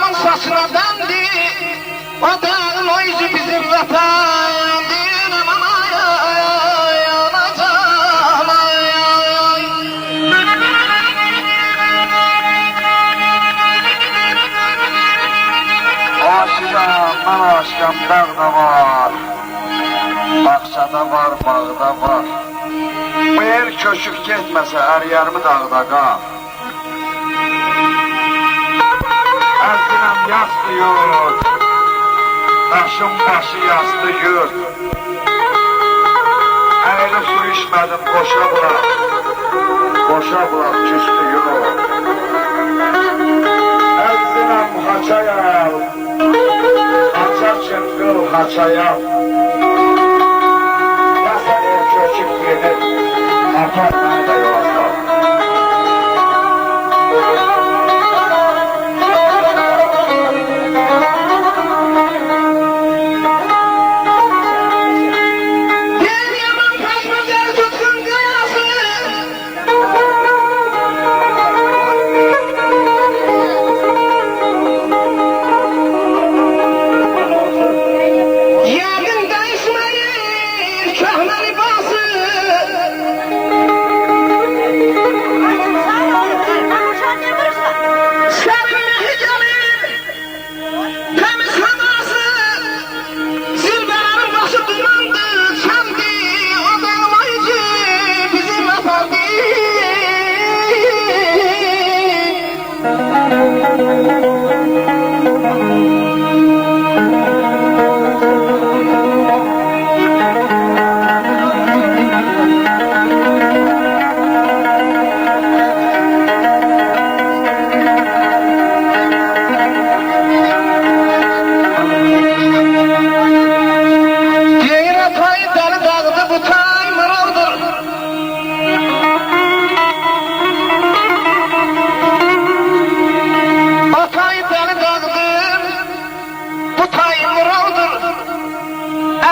Aman saçına dendi, o dağın o yüzü bizim vatandır. Aman ay ay ay anacığım ay ay. Aşıqam, mən aşıqam, dağda var, bağçada var, bağda var. Bu el köşük getməsə, əriyərmi dağda qal. Əzginəm yastı yurt, daşın başı yastı yurt. Əyli su içmədim, boşa bırak, küstü yurt. Əzginəm haçayal, haça çırpıl haçayal. Yasan el köşük gelir, apar mənə də yola sal.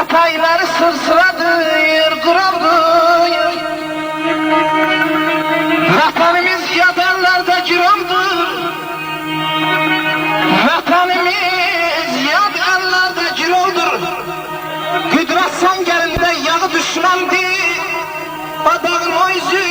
Atayları sırsıradır, kuraldır. Vatanımız yadarlarda girovdur. Vatanımız yadarlarda girovdur. Güdret son gelinde yağı düşmandı. O dağın o yüzü